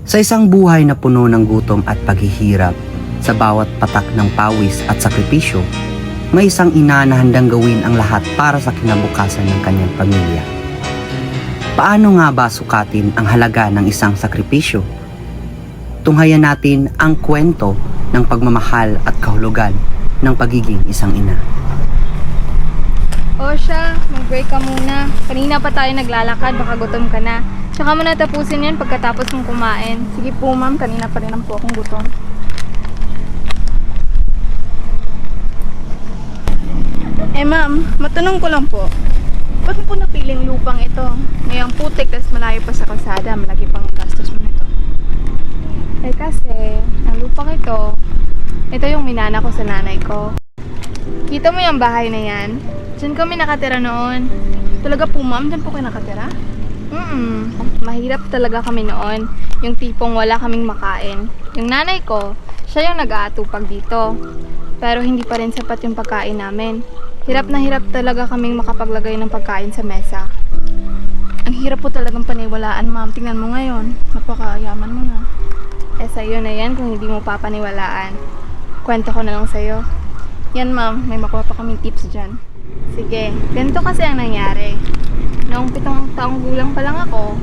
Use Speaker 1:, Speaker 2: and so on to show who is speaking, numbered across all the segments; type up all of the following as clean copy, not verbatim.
Speaker 1: Sa isang buhay na puno ng gutom at paghihirap, sa bawat patak ng pawis at sakripisyo, may isang ina na handang gawin ang lahat para sa kinabukasan ng kanyang pamilya. Paano nga ba sukatin ang halaga ng isang sakripisyo? Tunghayan natin ang kwento ng pagmamahal at kahulugan ng pagiging isang ina.
Speaker 2: O siya, mag-break ka muna. Kanina pa tayo naglalakad, baka gutom ka na. Tsaka mo na tapusin yan pagkatapos mong kumain. Sige po ma'am, kanina pa rin po akong gutom. Ma'am, matanong ko lang po. Ba't mo po napiling lupang ito? Ngayong putik, tas malayo pa sa kalsada, malaki pang gastos mo nito. Kasi, ang lupang ito yung minana ko sa nanay ko. Kita mo yung bahay na yan? Diyan kami nakatira noon. Talaga po ma'am, diyan po kayo nakatira? Mahirap talaga kami noon. Yung tipong wala kaming makain. Yung nanay ko, siya yung nag-aatupag dito. Pero hindi pa rin sapat yung pagkain namin. Hirap na hirap talaga kaming makapaglagay ng pagkain sa mesa. Ang hirap po talagang paniwalaan ma'am. Tingnan mo ngayon, napakayaman mo na. Sa'yo na yan kung hindi mo papaniwalaan. Kwento ko na lang sa'yo. Yan ma'am, may makuha pa kaming tips dyan. Sige, ganito kasi ang nangyari. Noong 7 taong gulang pa lang ako,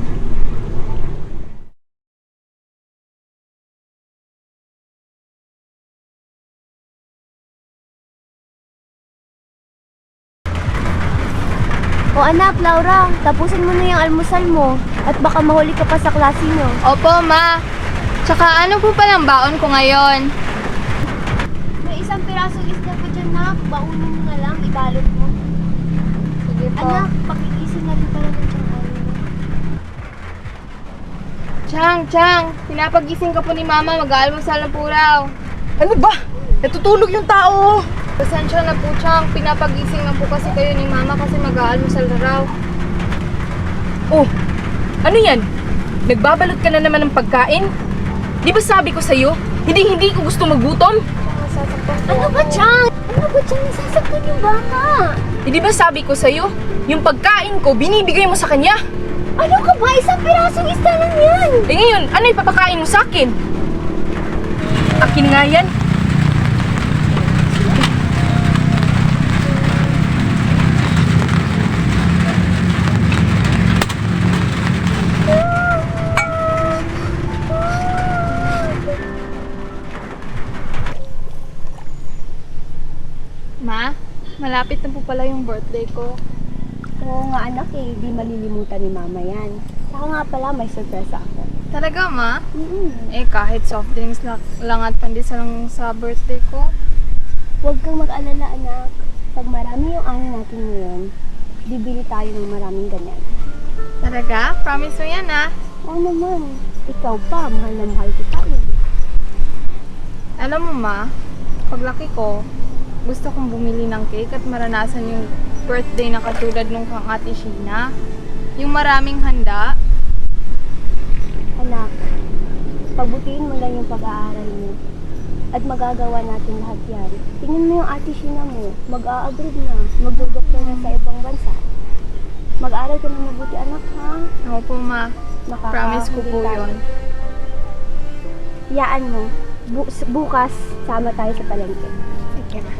Speaker 3: O anak, Laura, tapusin mo na yung almusal mo at baka mahuli ka pa sa klase nyo.
Speaker 2: opo ma. Tsaka ano po palang baon ko ngayon?
Speaker 3: May isang pirasong isda pa dyan, nak. Baunin mo na lang, ibalot mo.
Speaker 2: Sige po.
Speaker 3: Anak, pakikisin na rin pala ng tsangkalo.
Speaker 2: Chang, pinapagising ka po ni mama, mag-aalmusal na po raw.
Speaker 4: Ano ba? Natutulog yung tao.
Speaker 2: Pasensya na po, Chang. Pinapagising na po kasi kayo ni mama kasi mag-aalmusal na raw.
Speaker 4: Oh, ano yan? Nagbabalot ka na naman ng pagkain? Di ba sabi ko sa'yo, hindi ko gusto magutom?
Speaker 2: Nasasaktan po
Speaker 3: Ano ba,
Speaker 2: ako.
Speaker 3: Chang? Ano ba, Chang? Nasasaktan yung bata.
Speaker 4: Di ba sabi ko sa'yo, yung pagkain ko, binibigay mo sa kanya?
Speaker 3: Ano ka ba? Isang pirasong isda lang yan.
Speaker 4: Eh ngayon, ano ipapakain mo sa akin? Akin nga yan.
Speaker 2: Ma, malapit na po pala yung birthday ko.
Speaker 3: Oo nga, anak eh. Di malilimutan ni mama yan. Saka nga pala, may surpresa ako.
Speaker 2: Talaga, ma?
Speaker 3: Mm-hmm.
Speaker 2: Kahit soft drinks lang at pandesal lang sa birthday ko.
Speaker 3: Huwag kang mag-alala, anak. Pag marami yung ani natin ngayon, bibili tayo ng maraming ganyan.
Speaker 2: Talaga? Promise mo yan, ah.
Speaker 3: Oo naman. Ikaw pa, mahal na mahal kita yun.
Speaker 2: Alam mo, ma, paglaki ko, gusto kong bumili ng cake at maranasan yung birthday na katulad nung kang Ate Sheena. Yung maraming handa.
Speaker 3: Anak, pagbutihin mo lang yung pag-aaral mo. At magagawa natin lahat yan. Tingnan mo yung Ate Sheena mo. Mag-a-abroad na. Magdodoktor na sa ibang bansa. Mag-aaral ka na mabuti, anak, ha?
Speaker 2: Ako po, ma. Promise ko po yun.
Speaker 3: Iyaan mo. Bukas, sama tayo sa palengke.
Speaker 2: Sige, ma.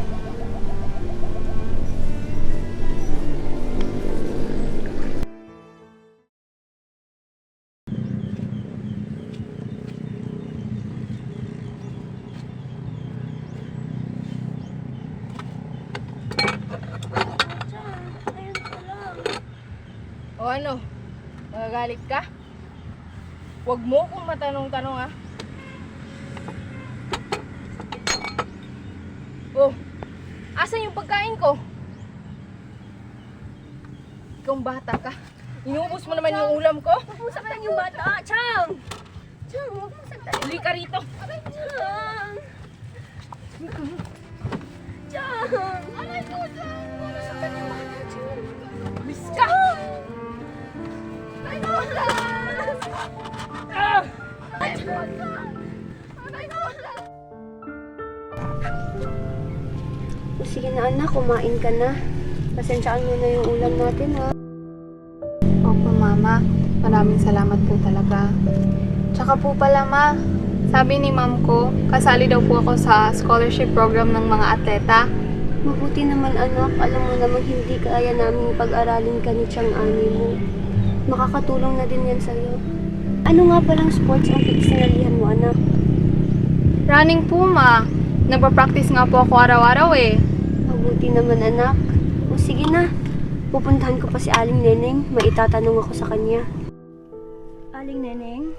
Speaker 4: O ano? Magagalit ka? Huwag mo kung matanong-tanong ah. Oh, asan yung pagkain ko? Ikaw bata ka. Inubos mo naman yung ulam ko.
Speaker 3: Pupusak lang yung bata. Chang! Chang, huwag mo sagdali.
Speaker 4: Huli ka rito.
Speaker 3: Chang! Chang! Aray ko, Chang! Huwag mo sagdali yung bata, Chang!
Speaker 4: Bis ka!
Speaker 3: Aray ko, Chang!
Speaker 4: Ah!
Speaker 3: Aray ko, Chang! Aray ko, Chang! Sige na anak, kumain ka na. Pasensyaan mo na yung ulam natin ha.
Speaker 2: Opo, mama. Maraming salamat po talaga. Tsaka Tsaka po pala ma, sabi ni ma'am ko, kasali daw po ako sa scholarship program ng mga atleta.
Speaker 3: Mabuti naman anak, alam mo namang hindi kaya namin pag-aralin ka ni Chang Ani mo. Makakatulong na din yan sa'yo. Ano nga palang sports ang pinagsinalihan mo anak?
Speaker 2: Running po ma, nagpa-practice nga po ako araw-araw eh.
Speaker 3: Mabuti naman anak. O sige na, pupuntahan ko pa si Aling Neneng, maitatanong ako sa kanya. Aling Neneng?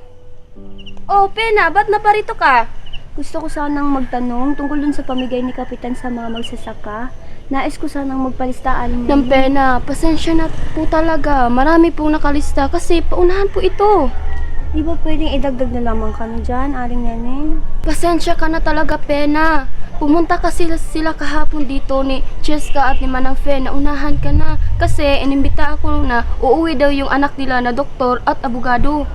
Speaker 3: Oh, Pena, ba't naparito ka? Gusto ko sanang magtanong tungkol dun sa pamigay ni Kapitan sa mga magsasaka. Nais ko sanang magpalista, Aling Neneng.
Speaker 5: Ng pena, pasensya na po talaga. Marami pong nakalista kasi paunahan po ito.
Speaker 3: Di ba pwedeng idagdag na lamang kami dyan, Aling Neneng?
Speaker 5: Pasensya ka na talaga, pena. Pumunta kasi sila kahapon dito ni Cheska at ni Manang Fe na unahan ka na. Kasi inimbita ako na uuwi daw yung anak nila na doktor at abogado.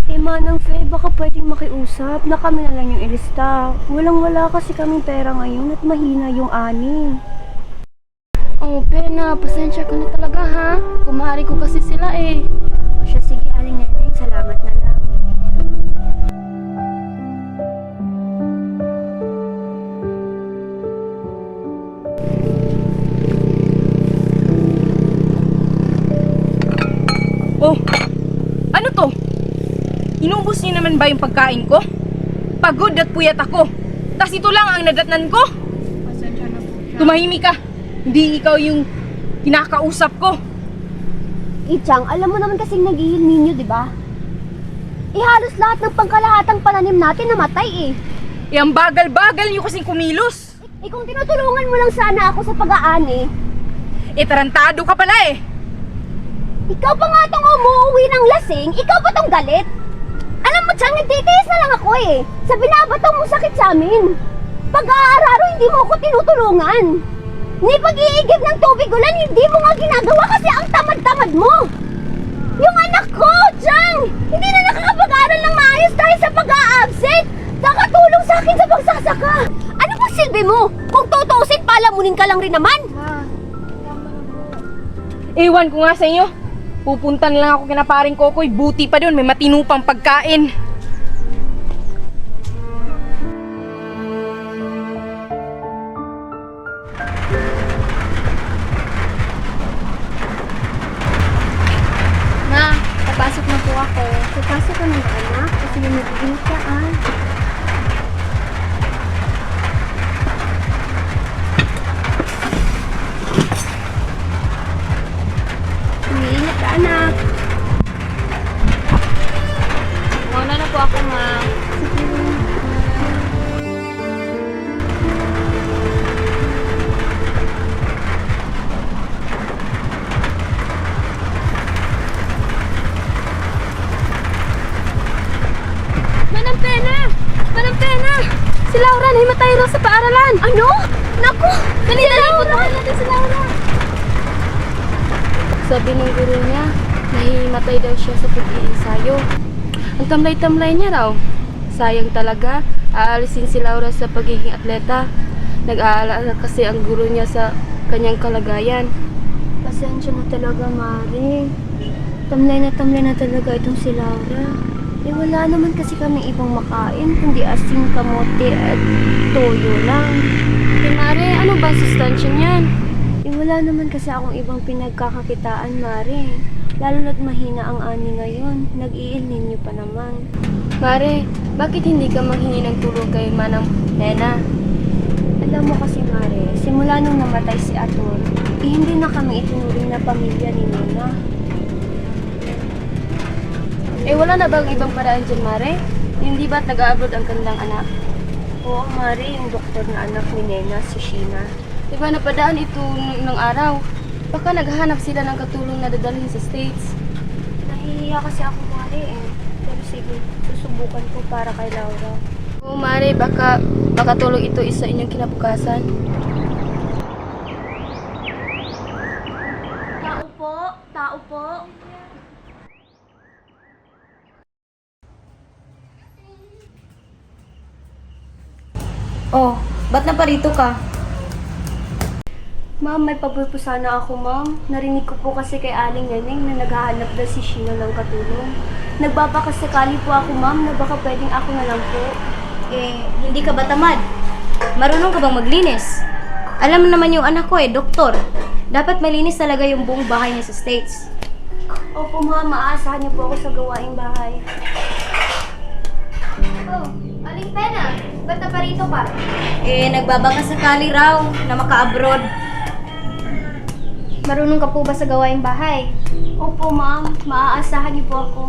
Speaker 3: Manang Fe, baka pwedeng makiusap na kami na lang yung ilista. Walang-wala kasi kaming pera ngayon at mahina yung ani.
Speaker 5: Oh, pena, pasensya ka na talaga ha. Kumahari ko kasi sila eh.
Speaker 3: O siya, sige Aling Neneng, salamat na lang.
Speaker 4: Oh, ano to? Inubos niyo naman ba yung pagkain ko? Pagod at puyat ako. Tas ito lang ang nadatnan ko.
Speaker 2: Pasensya na po siya.
Speaker 4: Tumahimik ka. Hindi ikaw yung kinakausap ko.
Speaker 3: Ichang, alam mo naman kasing naghihil ninyo, di ba? Halos lahat ng pangkalahatang pananim natin namatay eh.
Speaker 4: Ang bagal-bagal niyo kasing kumilos.
Speaker 3: Kung tinutulungan mo lang sana ako sa pag-aani,
Speaker 4: Tarantado ka pala eh.
Speaker 3: ikaw pa nga tong umuwi ng lasing, ikaw pa tong galit. Alam mo, Chang, nagtitiis na lang ako eh. Sa binabatong mo sakit sa amin. Pag-aararo, hindi mo ako tinutulungan. Ni pag-iigib ng tubig ulan, hindi mo nga ginagawa kasi ang tamad-tamad mo. Yung anak ko, Chang, hindi na nakakapag-aral ng maayos dahil sa pag-a-absent. Nakatulong sa akin sa pagsasaka. Ano bang silbi mo? Kung tutusin, palamunin ka lang rin naman.
Speaker 2: Ma,
Speaker 4: Ewan ko nga sa inyo. Pupunta na lang ako kina paring Kokoy. Buti pa doon, may matinupang pagkain.
Speaker 2: ma, papasok na po ako.
Speaker 3: Papasok ka ng anak kasi nag-iinit ka ah. Umiingat ka anak.
Speaker 2: Mauna na po ako ma.
Speaker 5: Manang pena! Manang pena! Si Laura nahimatay raw sa paaralan.
Speaker 3: Ano? Naku!
Speaker 5: Dali, puntahan natin si Laura. Sabi ng guro niya, nahimatay daw siya sa pag-iensayo. Ang tamlay-tamlay niya raw. Sayang talaga, aalisin si Laura sa pagiging atleta. Nag-aalala kasi ang guro niya sa kanyang kalagayan.
Speaker 3: Pasensya na talaga, Mari. Tamlay na talaga itong si Laura. Wala naman kasi kami ibang makain, kundi asin, kamote at toyo lang.
Speaker 5: Mare, ano ba sustansya niyan?
Speaker 3: Wala naman kasi akong ibang pinagkakakitaan, Mari. Lalo na't mahina ang ani ngayon. Nag-iil ninyo pa naman.
Speaker 5: Mare, bakit hindi ka manghingi ng tulong kay Manang Nena?
Speaker 3: Alam mo kasi, Mari, simula nung namatay si Aton, hindi na kami itinuring na pamilya ni Nena.
Speaker 5: Wala na bang ibang paraan dyan, Mare? Hindi ba't nag-a-abroad ang kanilang anak?
Speaker 3: Oo, Mari, yung doktor na anak ni Nena, si Sheena.
Speaker 5: Diba napadaan ito ng araw? Baka naghahanap sila ng katulong na dadalhin sa States.
Speaker 3: Nahihiya kasi ako, Mari eh. Pero sige, susubukan ko para kay Laura.
Speaker 5: Oo, Mare, baka makatulong ito sa inyong kinabukasan.
Speaker 3: Tao po! Tao po!
Speaker 6: Oh, ba't naparito ka?
Speaker 3: Ma'am, may pabor po sana ako, ma'am. Narinig ko po kasi kay Aling Neneng na naghahanap daw si Sheena ng katulong. Nagbabakasakali po ako, ma'am, na baka pwedeng ako na lang po.
Speaker 6: Hindi ka ba tamad? Marunong ka bang maglinis? Alam mo naman yung anak ko doktor. Dapat malinis talaga yung buong bahay niya sa States.
Speaker 3: Opo, ma'am, maaasahan niyo po ako sa gawaing bahay.
Speaker 6: Oh, Aling Pena, ba't na pa rito ka? Nagbabakasakali raw na maka-abroad. Marunong ka po ba sa gawaing bahay?
Speaker 3: Opo, ma'am, maaasahan niyo po ako.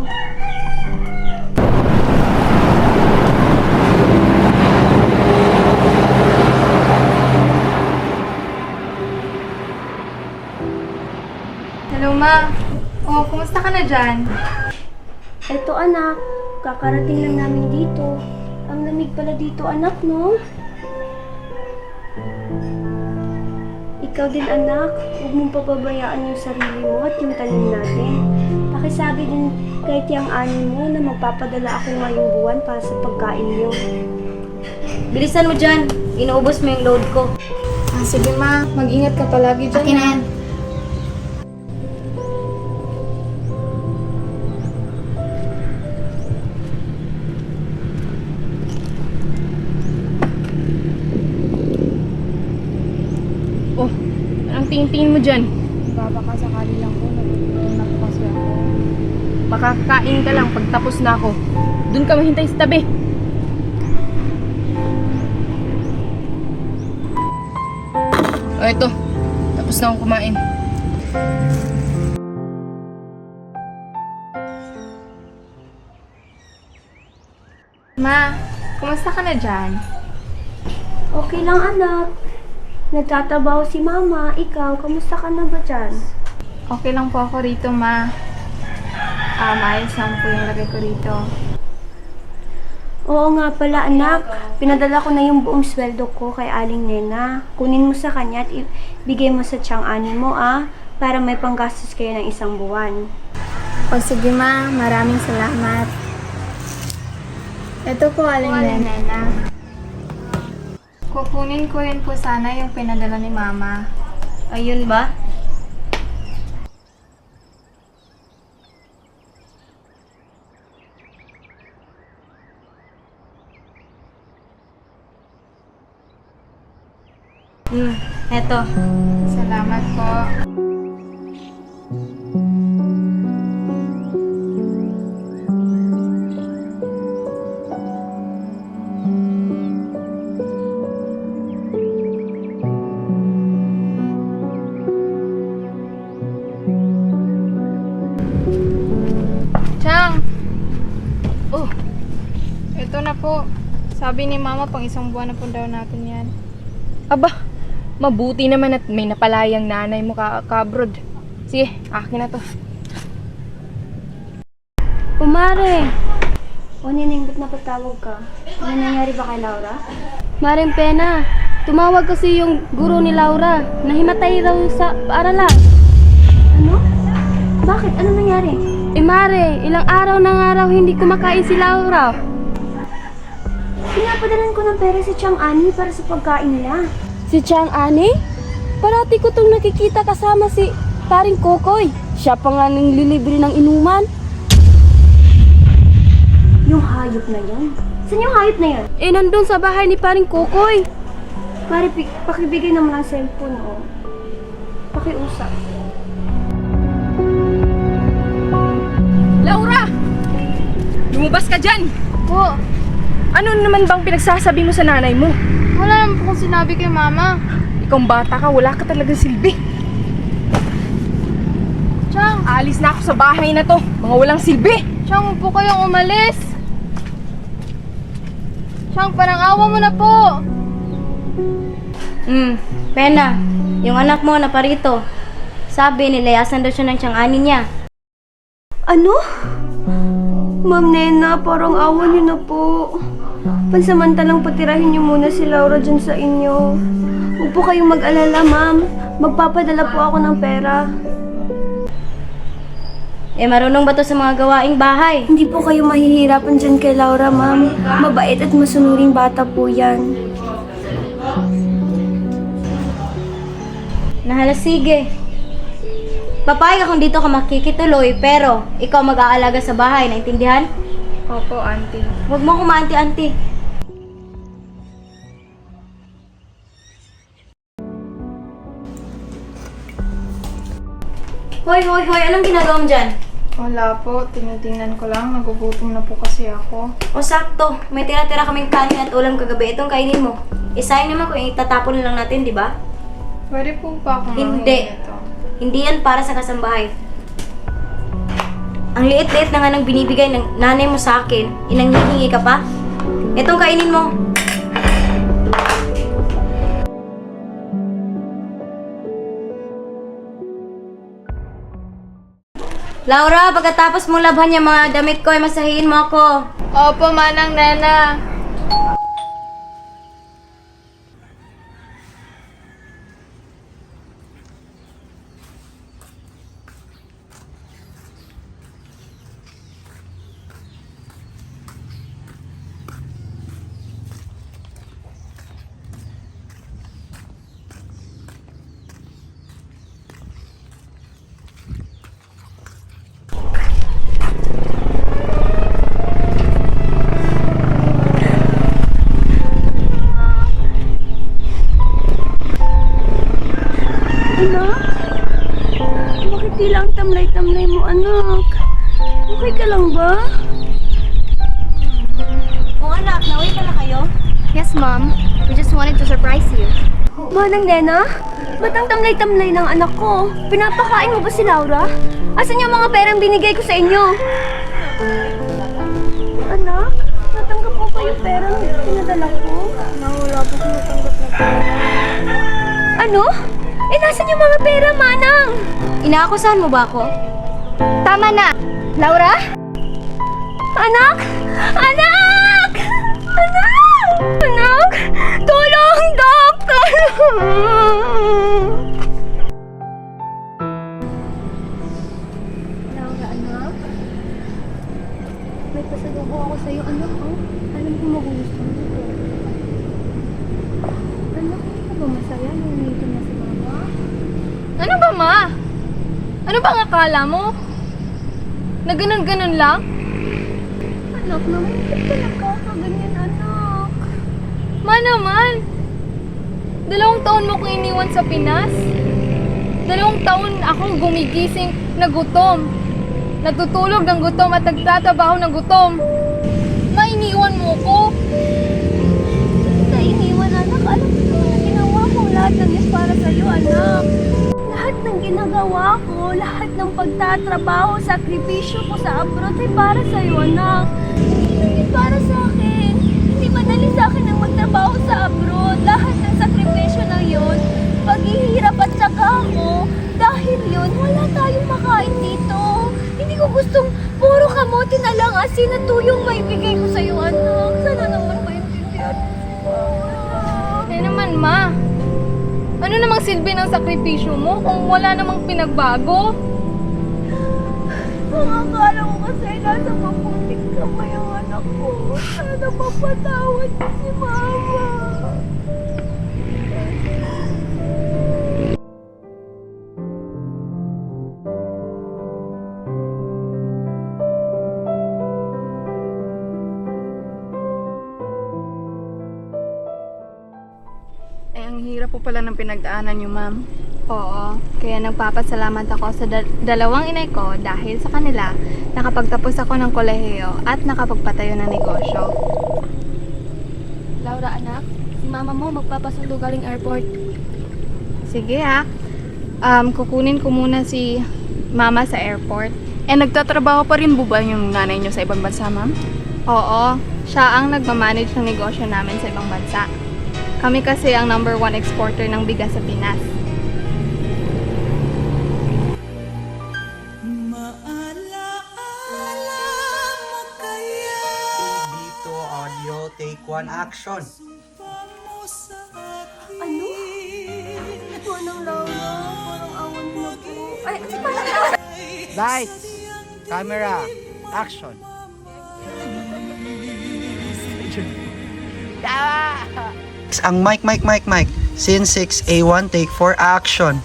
Speaker 2: Hello, ma. Oh, kumusta ka na dyan?
Speaker 3: Eto, anak, kakarating lang namin dito. Ang lamig pala dito, anak, no? Ikaw din, anak, huwag mong pababayaan yung sarili mo at yung tanim natin. Pakisabi din kay tiyang ani mo na magpapadala ako ngayong buwan para sa pagkain niyo.
Speaker 6: Bilisan mo dyan. Inuubos mo yung load ko.
Speaker 2: Sige, ma. Mag-ingat ka palagi dyan.
Speaker 6: Akin na yan.
Speaker 4: Oh, anong tingin-tingin mo dyan?
Speaker 2: Babakasakali lang po. Nagugutom na po kasi ako.
Speaker 4: Makakain ka lang pag tapos na ako. Doon ka mahintay sa tabi. O ito, tapos na akong kumain.
Speaker 2: Ma, kumusta ka na dyan?
Speaker 3: Okay lang, anak. Nagtatabaho si mama. Ikaw, kamusta ka na ba dyan?
Speaker 2: Okay lang po ako rito, ma. Maayos lang po yung lagay ko rito.
Speaker 3: Oo nga pala, anak. Pinadala ko na yung buong sweldo ko kay Aling Nena. Kunin mo sa kanya at ibigay mo sa tiyang ani mo, para may panggastos kayo ng isang buwan.
Speaker 2: O sige, ma. Maraming salamat. Ito po, Aling Nena. Kukunin ko rin po sana yung pinadala ni Mama.
Speaker 6: Ayun ba? Eto.
Speaker 2: Salamat po. Chang!
Speaker 4: Oh,
Speaker 2: Ito na po. Sabi ni Mama, pang isang buwan na po daw natin yan.
Speaker 4: aba, mabuti naman at may napalayang nanay mo ka-abroad. Sige, akin na to.
Speaker 3: Umare! O, Nininggot, na patawag ka. Ano nangyari ba kay Laura?
Speaker 5: Maring Pena, tumawag kasi yung guro ni Laura. Nahimatay daw sa paaralan.
Speaker 3: Ano? Bakit? Ano nangyari?
Speaker 5: Mare, ilang araw na nga raw hindi kumakain si Laura.
Speaker 3: Pinapadalan ko ng pera si Chang Ani para sa pagkain nila.
Speaker 5: Si Chang Ani? Parati ko tong nakikita kasama si paring Kokoy. Siya pa nga nang lilibre ng inuman.
Speaker 3: Yung hayop na yun? Saan yung hayop na yun?
Speaker 5: Nandun sa bahay ni paring Kokoy.
Speaker 3: Mari, pakibigay naman ang cellphone, oh. Pakiusap.
Speaker 4: Laura! Lumabas ka dyan!
Speaker 2: Po,
Speaker 4: Ano naman bang pinagsasabi mo sa nanay mo?
Speaker 2: wala naman po kung sinabi kay Mama.
Speaker 4: Ikaw bata ka, wala ka talagang silbi.
Speaker 2: Chang!
Speaker 4: Alis na ako sa bahay na to, mga walang silbi.
Speaker 2: Chang, huwag po kayong umalis. Chang, parang awa mo na po.
Speaker 6: Pena, yung anak mo na parito. Sabi, nilayasan daw siya ng tiyang ani niya.
Speaker 3: Ano? Ma'am Nena, parang awa niyo na po. Pansamantalang patirahin niyo muna si Laura dyan sa inyo. Huwag po kayong mag-alala, ma'am. Magpapadala po ako ng pera.
Speaker 6: Marunong ba to sa mga gawaing bahay?
Speaker 3: Hindi po kayo mahihirapan dyan kay Laura, ma'am. Mabait at masunuring bata po yan.
Speaker 6: Nahala, sige. Papayag akong dito ka makikituloy, pero ikaw mag-aalaga sa bahay, naintindihan?
Speaker 2: Opo, auntie.
Speaker 6: Huwag mo kumaanti-anti. Hoy, hoy, hoy, anong ginagawa mo dyan?
Speaker 2: Wala po, tinitingnan ko lang. Nagugutom na po kasi ako.
Speaker 6: O sakto, may tira-tira kaming kanin at ulam kagabi. Itong kainin mo. Isayang naman kung itatapon lang natin, di ba?
Speaker 2: Pwede po ba akong
Speaker 6: Hindi.
Speaker 2: mahingi ito?
Speaker 6: Hindi yan para sa kasambahay. Ang liit-liit na nga nang binibigay ng nanay mo sa akin, inanghihingi ka pa? Itong kainin mo. Laura, pagkatapos mong labhan yung mga damit ko, ay masahihin mo ako.
Speaker 2: Opo, manang nena.
Speaker 3: Anak? Bakit tila ang tamlay-tamlay mo, anak? Okay ka lang ba?
Speaker 6: Oh anak, nauwi ka na kayo?
Speaker 3: Yes, Mom. We just wanted to surprise you. Manang Nena, ba't ang tamlay-tamlay ng anak ko? Pinapakain mo ba si Laura? Asan yung mga perang binigay ko sa inyo? Anak, natanggap mo pa yung perang pinadala ko?
Speaker 2: Wala po akong natanggap na pera.
Speaker 3: Ano? Eh, nasan yung mga pera, Manang?
Speaker 6: Inaakusahan mo ba ako?
Speaker 3: Tama na! Laura? Anak! Anak! Anak! Anak! Tulong, Doktor! Laura, anak? May pasalubo ako sa'yo, anak, oh. Alam ko magugustuhan mo ito. Anak, hindi ka ba masaya nung nandito na si Mama?
Speaker 2: Ano ba, ma? Ano bang akala mo? Na ganun-ganun lang?
Speaker 3: Anak naman, ba't ka nagkakaganyan, anak?
Speaker 2: Ma naman! 2 taon mo ko iniwan sa Pinas. 2 taon akong gumigising na gutom. Natutulog ng gutom at nagtatrabaho ng gutom. Mainiwan mo ko.
Speaker 3: Sa iniwan, anak, alam mo naman na ginawa ko lahat ng yes para sa'yo, anak. Lahat ng ginagawa ko, lahat ng pagtatrabaho, sakripisyo ko sa abroad ay para sa'yo, anak. Hindi lang yun para sa akin. Hindi madali sa akin ang magtrabaho sa abroad. Lahat ng sakripisyo na yun, paghihirap at saka ako, dahil yun, wala tayong makain dito. Hindi ko gustong puro kamote na lang asin at tuyong maibigay ko sa'yo, anak. Sana naman maintindihan mo.
Speaker 2: Eh naman, ma. Ano namang silbi ng sakripisyo mo kung wala namang pinagbago?
Speaker 3: Ang akala ko kasi nasa maputing kamay ang anak ko. Sana mapatawad mo si Mama.
Speaker 2: Eh, ang hirap po pala ng pinagdaanan niyo, ma'am.
Speaker 5: Oo, kaya nagpapasalamat ako sa dalawang inay ko dahil sa kanila nakapagtapos ako ng kolehiyo at nakapagpatayo ng negosyo. Laura, anak, si mama mo magpapasundo galing airport.
Speaker 2: Sige ha. Kukunin ko muna si mama sa airport. Eh, nagtatrabaho pa rin ba yung nanay niyo sa ibang bansa, ma'am?
Speaker 5: Oo, siya ang nagmamanage ng negosyo namin sa ibang bansa. Kami kasi ang #1 exporter ng bigas sa Pinas.
Speaker 1: Dito, audio, take 1, action.
Speaker 3: Ano? Manang Laura, parang awan na po. Ay,
Speaker 1: Lights, camera, action. Ang mic. Scene 6, A1, take 4, action.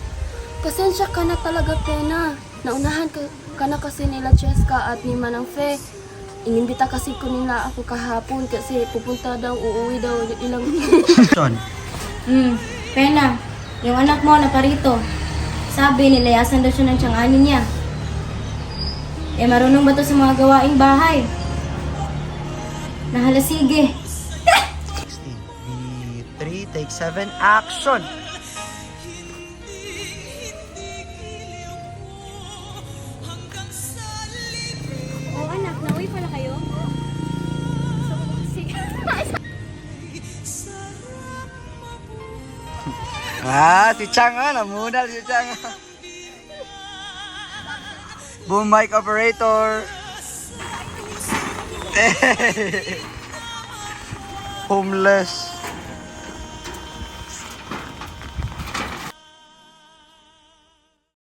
Speaker 5: Pasensya ka na talaga, Pena. Naunahan ka na kasi nila Cheska at ni Manang Fe. Inimbita kasi ko nila ako kahapon kasi pupunta daw, uuwi daw ilang...
Speaker 1: Son,
Speaker 6: Pena, yung anak mo na parito. Sabi, nilayasan daw siya ng tiyanganin niya. Eh, marunong ba to sa mga gawaing bahay? Nahalasige.
Speaker 1: 16. B3, take 7, action!
Speaker 3: Oh anak, nauwi pala kayo?
Speaker 1: Si Chang namunal si Chang. Boom mic operator. Homeless.